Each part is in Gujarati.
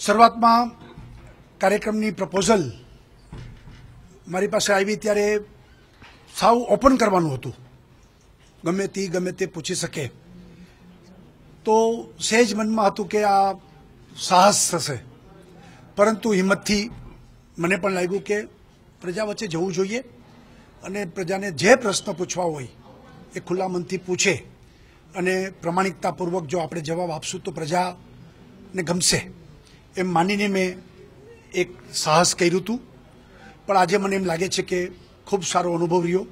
શરૂઆતમાં કાર્યક્રમની પ્રપોઝલ મારી પાસે આવી ત્યારે સાવ ઓપન કરવાનું હતું, ગમે તે પૂછી શકે. તો સહેજ મનમાં હતું કે આ સાહસ થશે, પરંતુ હિંમતથી મને પણ લાગ્યું કે પ્રજા વચ્ચે જવું જોઈએ અને પ્રજાને જે પ્રશ્ન પૂછવા હોય એ ખુલ્લા મનથી પૂછે અને પ્રમાણિકતાપૂર્વક જો આપણે જવાબ આપશું તો પ્રજાને ગમશે એમ માનીને મેં એક સાહસ કર્યું હતું. પણ આજે મને એમ લાગે છે કે ખૂબ સારો અનુભવ રહ્યો,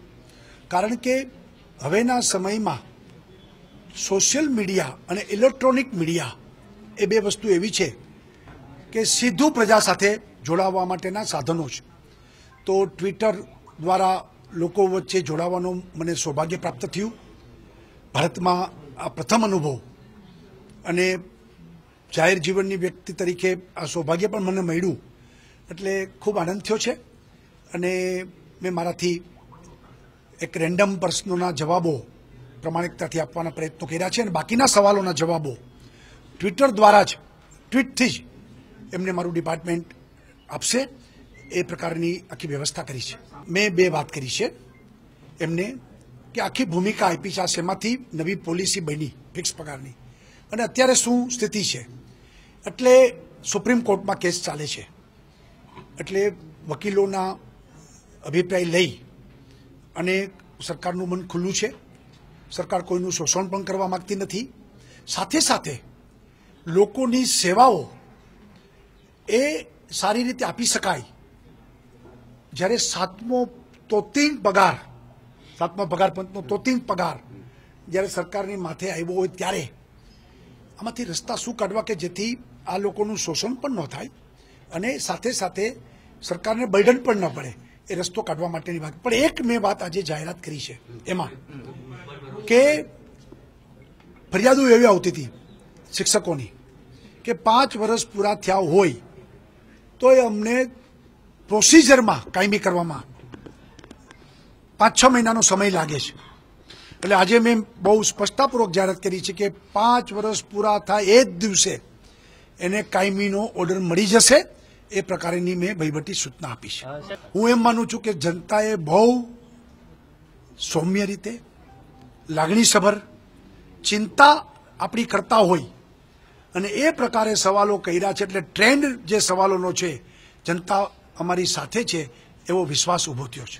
કારણ કે હવેના સમયમાં સોશિયલ મીડિયા અને ઇલેક્ટ્રોનિક મીડિયા એ બે વસ્તુ એવી છે કે સીધું પ્રજા સાથે જોડાવા માટેના સાધનો છે. તો ટ્વિટર દ્વારા લોકો વચ્ચે જોડાવાનું મને સૌભાગ્ય પ્રાપ્ત થયું. ભારતમાં આ પ્રથમ અનુભવ અને જાહેર જીવનની વ્યક્તિ તરીકે આ સૌભાગ્ય પણ મને મળ્યું, એટલે ખૂબ આનંદ થયો છે. અને મેં મારાથી એક રેન્ડમ પ્રશ્નોના જવાબો પ્રમાણિકતાથી આપવાના પ્રયત્નો કર્યા છે અને બાકીના સવાલોના જવાબો ટ્વિટર દ્વારા જ, ટ્વીટથી જ એમને મારું ડિપાર્ટમેન્ટ આપશે એ પ્રકારની આખી વ્યવસ્થા કરી છે. મેં બે વાત કરી છે એમને કે આખી ભૂમિકા આપી છે, શેમાંથી નવી પોલિસી બની ફિક્સ પગારની અને અત્યારે શું સ્થિતિ છે. એટલે સુપ્રીમ કોર્ટમાં કેસ ચાલે છે, એટલે વકીલોના અભિપ્રાય લઈ અને સરકારનું મન ખુલ્લું છે. સરકાર કોઈનું શોષણ પણ કરવા માંગતી નથી. સાથે સાથે લોકોની સેવાઓ એ સારી રીતે આપી શકાય. જ્યારે સાતમા પગારપંચનો તોતિંગ પગાર જ્યારે સરકારની માથે આવ્યો હોય ત્યારે આમાંથી રસ્તા શું કાઢવા કે જેથી આ લોકોનું શોષણ પણ ન થાય અને સાથે સાથે સરકારને બર્ડન પણ ન પડે, એ રસ્તો કાઢવા માટેની વાત. પણ એક મેં વાત આજે જાહેરાત કરી છે એમાં કે ફરિયાદો એવી આવતી હતી શિક્ષકોની કે 5 વર્ષ પૂરા થયા હોય તો એ અમને પ્રોસિજરમાં કાયમી કરવામાં 5-6 મહિનાનો સમય લાગે છે. એટલે આજે મેં બહુ સ્પષ્ટતાપૂર્વક જાહેરાત કરી છે કે 5 વર્ષ પૂરા થાય એ જ દિવસે એને કાયમીનો ઓર્ડર મળી જશે. એ પ્રકારની મેં વહીવટી સૂચના આપી છે. હું એમ માનું છું કે જનતાએ બહુ સૌમ્ય રીતે, લાગણીસભર ચિંતા આપણી કરતા હોય અને એ પ્રકારે સવાલો કર્યા છે. એટલે ટ્રેન્ડ જે સવાલોનો છે, જનતા અમારી સાથે છે એવો વિશ્વાસ ઊભો થયો છે.